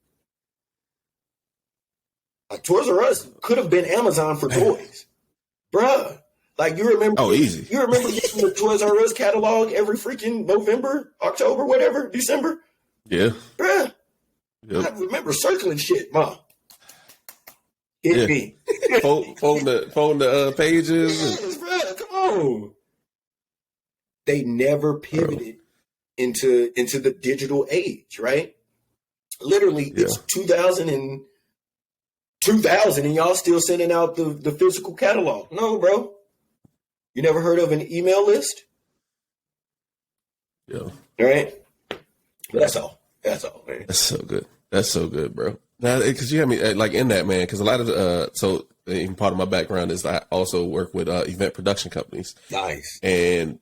Like Toys R Us could have been Amazon for toys, bruh. Like you remember? Oh, easy. You remember getting the Toys R Us catalog every freaking November, October, whatever, December? Yeah, bruh. Yep. I remember circling shit, Mom. Hit me. Fold the pages. Yes, bruh, come on. They never pivoted into the digital age, right? Literally, it's 2000 and y'all still sending out the physical catalog. No, bro. You never heard of an email list? Yeah. All right? But that's all. That's all, man. That's so good. That's so good, bro. Now, because you have me like in that, man, because a lot of so even part of my background is I also work with event production companies. Nice. And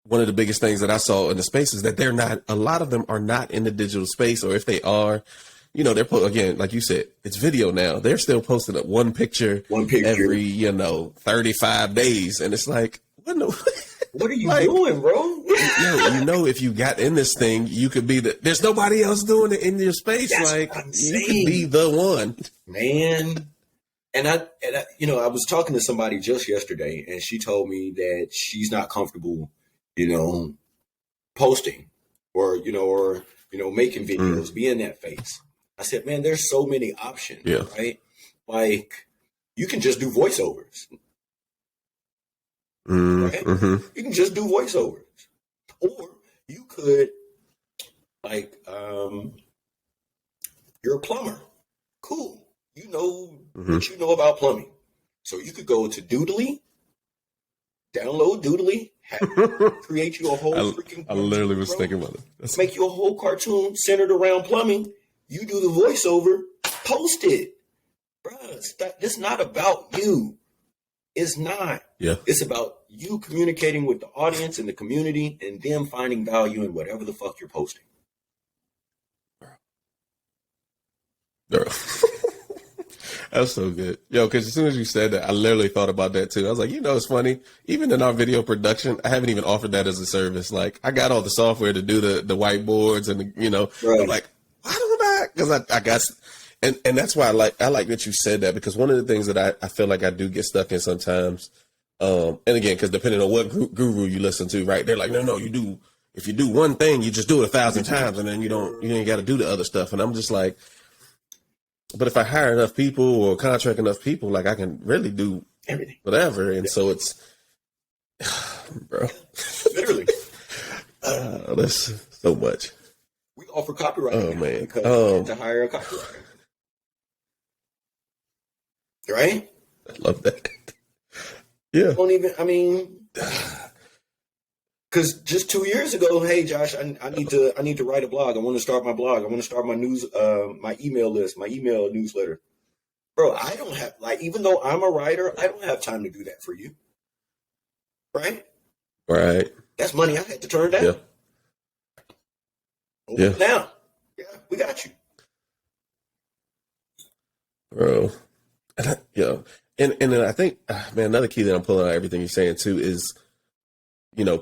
one of the biggest things that I saw in the space is that a lot of them are not in the digital space, or if they are, they're again, like you said, it's video now. They're still posting up one picture every, 35 days. And it's like, what are you doing, bro? If you got in this thing, you could be there's nobody else doing it in your space. That's like you could be the one, man. And I was talking to somebody just yesterday, and she told me that she's not comfortable, posting or making videos, being that face. I said, man, there's so many options, right? Like you can just do voiceovers. Right? Mm-hmm. You can just do voiceovers, or you could, you're a plumber. Cool. What you know about plumbing. So you could go to Doodly, download Doodly, create you a whole freaking. I literally was thinking about it. Make you a whole cartoon centered around plumbing. You do the voiceover, post it, bruh. It's not about you. It's not. Yeah. It's about you communicating with the audience and the community and them finding value in whatever the fuck you're posting. Girl. That's so good. Because as soon as you said that, I literally thought about that too. I was like, it's funny. Even in our video production, I haven't even offered that as a service. Like, I got all the software to do the whiteboards and, right. I'm like, why don't I? Because I got... And that's why I like that you said that, because one of the things that I feel like I do get stuck in sometimes, and again, because depending on what guru you listen to, right? They're like, no, if you do one thing, you just do it 1,000 times, and then you ain't got to do the other stuff. And I'm just like, but if I hire enough people or contract enough people, like I can really do everything, whatever. And so it's, bro, literally, that's so much. We offer copyright. Oh man, because to hire a copywriter. Right? I love that. Yeah. Don't even, Because just 2 years ago, hey Josh, I need to write a blog. I want to start my blog. I want to start my my email list, my email newsletter. Bro, I don't have, like, even though I'm a writer, I don't have time to do that for you. Right? Right. That's money I had to turn down. Yeah. Now, yeah, we got you, Bro. And then I think, man, another key that I'm pulling out everything you're saying too is,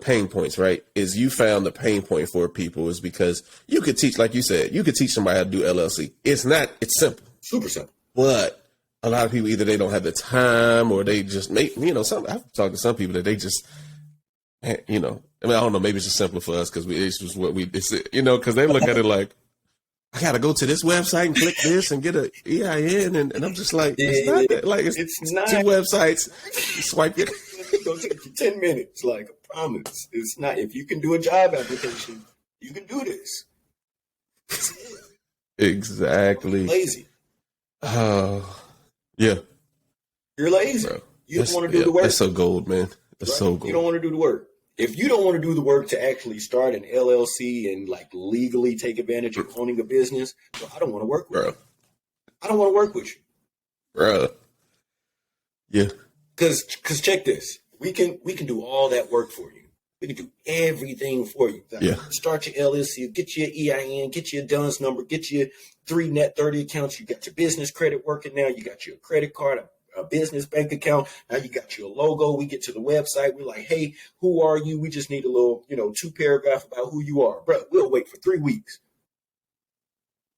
pain points, right? Is you found the pain point for people is because you could teach, like you said, you could teach somebody how to do LLC. It's simple. Super simple. But a lot of people, either they don't have the time or they just make, I've talked to some people that they just, I don't know, maybe it's just simpler for us because it's just what because they look at it like, I got to go to this website and click this and get a EIN. And I'm just like, it's not that. Like, it's not. 2 websites. Swipe it. It's going to take you 10 minutes. Like, I promise. It's not. If you can do a job application, you can do this. Exactly. You're lazy. Oh, yeah. You're lazy. Bro, you don't want to do the work. That's so gold, man. That's so gold. You don't want to do the work. If you don't want to do the work to actually start an LLC and like legally take advantage of owning a business, so I don't want to work with you. I don't want to work with you. Bro. Yeah. Cause check this. We can do all that work for you. We can do everything for you. Yeah. Start your LLC, get your EIN, get your DUNS number, get your 3 net 30 accounts. You got your business credit working now. You got your credit card, a business bank account. Now you got your logo. We get to the website. We're like, hey, who are you? We just need a little, 2 paragraph about who you are. Bro, we'll wait for 3 weeks.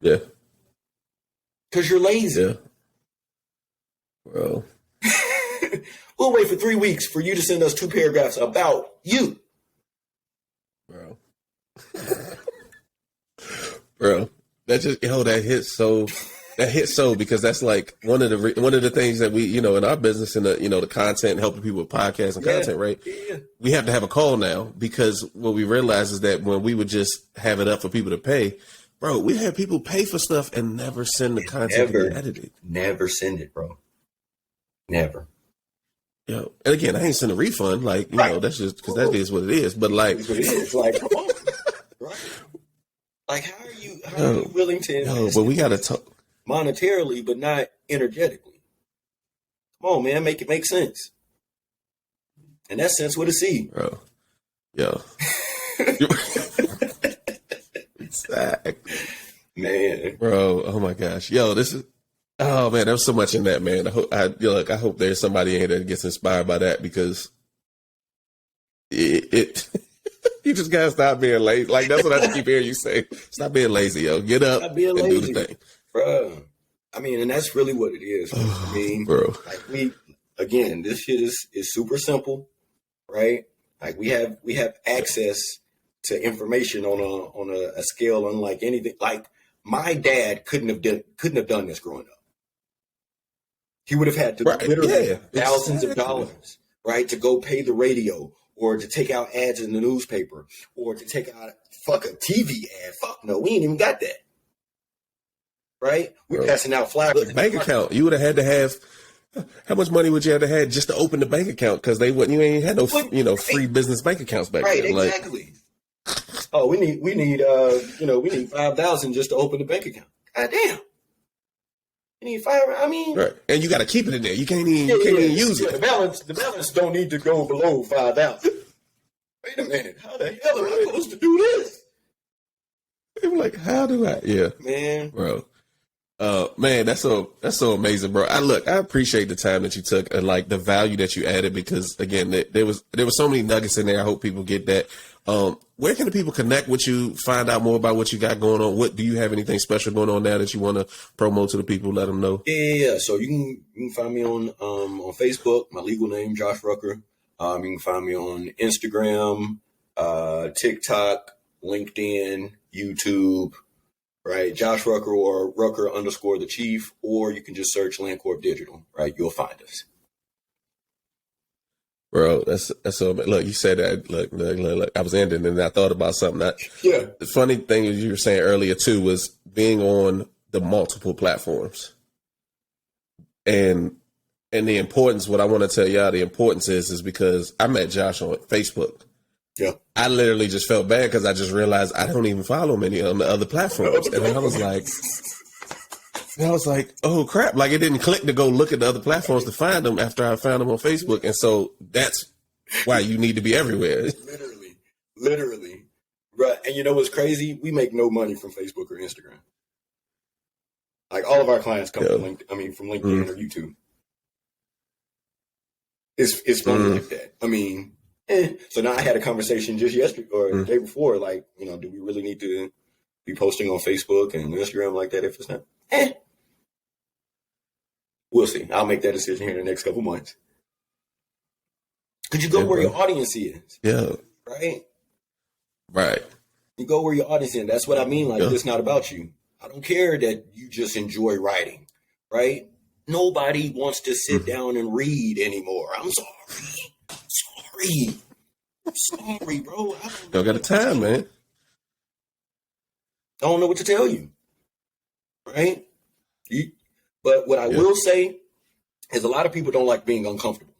Yeah. Because you're lazy. Yeah. Bro. We'll wait for 3 weeks for you to send us 2 paragraphs about you. Bro. Bro. That hits so because that's like one of the things that we, in our business and the content, helping people with podcasts and content, right? Yeah. We have to have a call now because what we realize is that when we would just have it up for people to pay, bro, we had people pay for stuff and never send the content to be edited. Never send it, bro. Never. And again, I ain't send a refund. Like, that's just because that is what it is. But like, it's what it is. Like, come on, right? Like, how are you willing to invest? But we got to talk monetarily, but not energetically. Come on, man, make it make sense. And that sense with a C, bro. Yo. Exactly. Man, bro. Oh my gosh, yo, this is. Oh man, there was so much in that, man. I hope there's somebody in here that gets inspired by that because it you just gotta stop being lazy. Like that's what I keep hearing you say. Stop being lazy, yo. Get up and do the thing, bro. I mean, and that's really what it is. I mean, bro. Like this shit is super simple, right? Like we have access to information on a scale unlike anything. Like my dad couldn't have done this growing up. He would have had to literally thousands of dollars, right, to go pay the radio or to take out ads in the newspaper or to take out a TV ad. Fuck no, we ain't even got that. Right? We're passing out flyers. Look, bank account. You would have had to have. How much money would you have to have just to open the bank account? Because you ain't had no free business bank accounts back then. Right, exactly. Oh, we need 5,000 just to open the bank account. God damn. You need 5. I mean, right, and you got to keep it in there. You can't even use it. The balance don't need to go below 5,000. Wait a minute, how the hell am I supposed to do this? They were like, how do I? Yeah, man, bro. Man, that's so amazing, bro. I appreciate the time that you took and like the value that you added because again, there was so many nuggets in there. I hope people get that. Where can the people connect with you, find out more about what you got going on? What do you have anything special going on now that you want to promote to the people? Let them know. Yeah. So you can find me on Facebook, my legal name, Josh Rucker. You can find me on Instagram, TikTok, LinkedIn, YouTube. Right, Josh Rucker or Rucker_the Chief, or you can just search Lancorp Digital. Right, you'll find us. Bro, that's so. Look, you said that. Look, I was ending, and I thought about something. The funny thing is, you were saying earlier too was being on the multiple platforms, and the importance. What I want to tell y'all, the importance is because I met Josh on Facebook, Yeah. I literally just felt bad because I just realized I don't even follow many on the other platforms. And then I was like, oh crap. Like it didn't click to go look at the other platforms to find them after I found them on Facebook. And so that's why you need to be everywhere. Literally. Right. And you know what's crazy? We make no money from Facebook or Instagram. Like all of our clients come from LinkedIn or YouTube. It's funny like that. I mean, so now I had a conversation just yesterday or the day before, like, you know, do we really need to be posting on Facebook and Instagram like that if it's not? We'll see. I'll make that decision here in the next couple months. Could you go where your audience is? Yeah. Right. You go where your audience is. That's what I mean. Like, it's not about you. I don't care that you just enjoy writing, right? Nobody wants to sit down and read anymore. I'm sorry, bro. Don't got the time, man. I don't know what to tell you, right? But what I will say is a lot of people don't like being uncomfortable,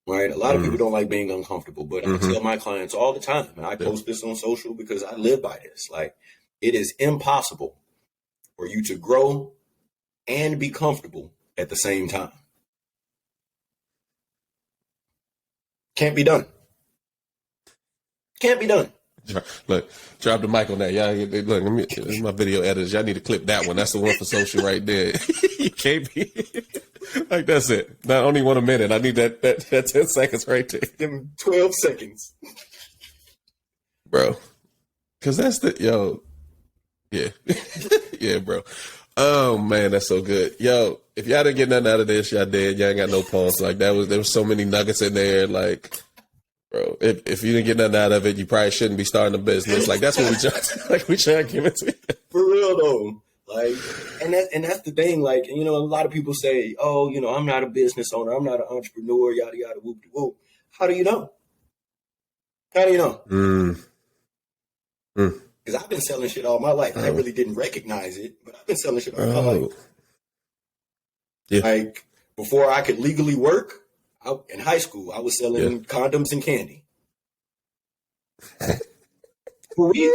right? A lot of people don't like being uncomfortable, but I tell my clients all the time, and I post this on social because I live by this. Like, it is impossible for you to grow and be comfortable at the same time. Can't be done. Look, drop the mic on that. Y'all, look, this is my video editors. Y'all need to clip that one. That's the one for social right there. You can't be like, that's it. Not only 1 minute. I need that 10 seconds right there. Give them 12 seconds. Bro. Cause that's yeah. Yeah, bro. Oh man, that's so good. Yo, if y'all didn't get nothing out of this, y'all did. Y'all ain't got no pulse. Like there was so many nuggets in there. Like, bro, if you didn't get nothing out of it, you probably shouldn't be starting a business. Like that's what we try to give it to you. For real though. Like, and that's the thing. Like, you know, a lot of people say, oh, you know, I'm not a business owner. I'm not an entrepreneur, yada, yada, whoop, whoop. How do you know? Because I've been selling shit all my life. I really didn't recognize it, but I've been selling shit all my life. Yeah. Like, before I could legally work, in high school, I was selling condoms and candy. For real?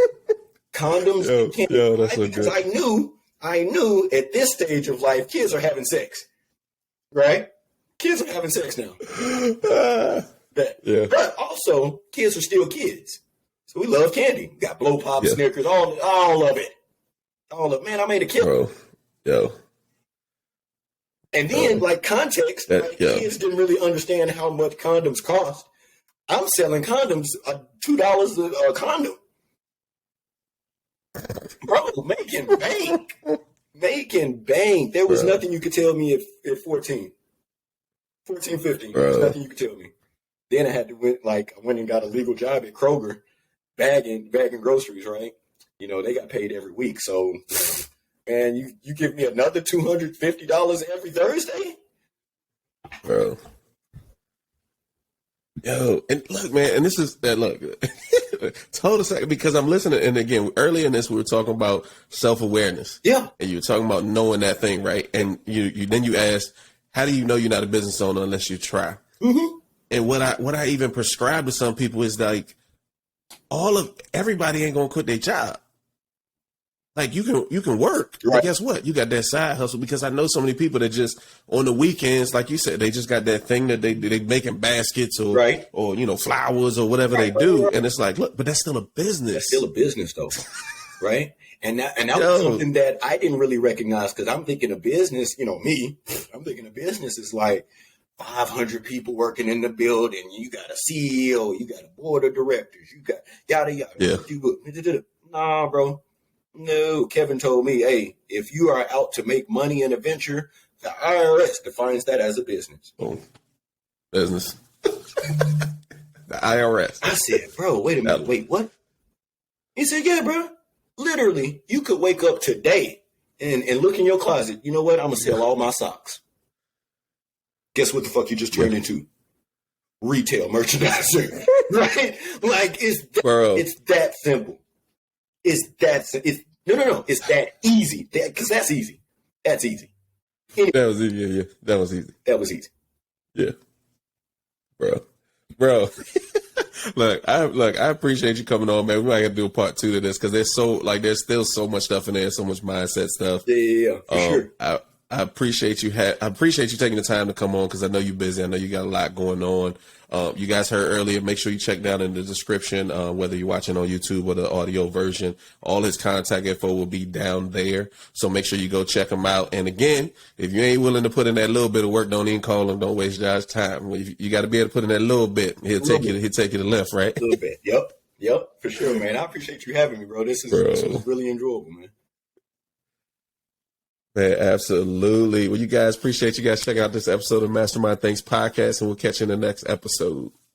Condoms and candy. Yo, that's so because good. I knew at this stage of life, kids are having sex. Right? Kids are having sex now. But also, kids are still kids. So we love candy. We got blow pop, Snickers, all of it. Man, I made a killer. Bro. And then, like, context, kids didn't really understand how much condoms cost. I'm selling condoms $2 a condom. Bro, making bank. There was nothing you could tell me at 14, 15. There was nothing you could tell me. Then I had to I went and got a legal job at Kroger, bagging groceries, right? You know, they got paid every week. So, man, you give me another $250 every Thursday? Bro. Yo, and look, man, and this is look, total second, because I'm listening, and again, earlier in this we were talking about self-awareness. Yeah. And you were talking about knowing that thing, right? And you then you asked, how do you know you're not a business owner unless you try? Mm-hmm. And what I even prescribe to some people is like, everybody ain't gonna quit their job. Like you can work, right. But guess what? You got that side hustle, because I know so many people that just on the weekends, like you said, they just got that thing that they making baskets or or you know, flowers or whatever they do, and it's like, look, but that's still a business. That's still a business though, right? And that was something that I didn't really recognize, because I'm thinking of business. You know me, I'm thinking of business is like 500 people working in the building. You got a CEO, you got a board of directors, you got yada yada. Yeah. Nah, bro. No, Kevin told me, hey, if you are out to make money in a venture, the IRS defines that as a business. Oh, business. The IRS. I said, bro, wait a minute. Wait, what? He said, yeah, bro. Literally, you could wake up today and look in your closet. You know what? I'm going to sell all my socks. Guess what the fuck you just turned into? Retail merchandiser. Right? Like, it's that simple. It's that easy. Because that's easy. That's easy. Anyway, that was easy. Yeah. That was easy. Yeah. Bro. I appreciate you coming on, man. We might have to do a part 2 to this because there's still so much stuff in there, so much mindset stuff. Yeah, for sure. I appreciate you. I appreciate you taking the time to come on because I know you're busy. I know you got a lot going on. You guys heard earlier. Make sure you check down in the description, whether you're watching on YouTube or the audio version. All his contact info will be down there. So make sure you go check him out. And again, if you ain't willing to put in that little bit of work, don't even call him. Don't waste Josh's time. You got to be able to put in that little bit. He'll take you to left, right? A little bit. Yep, for sure, man. I appreciate you having me, bro. This was really enjoyable, man. Man, absolutely. Well, you guys, appreciate you guys checking out this episode of Mastermind Thinks podcast, and we'll catch you in the next episode.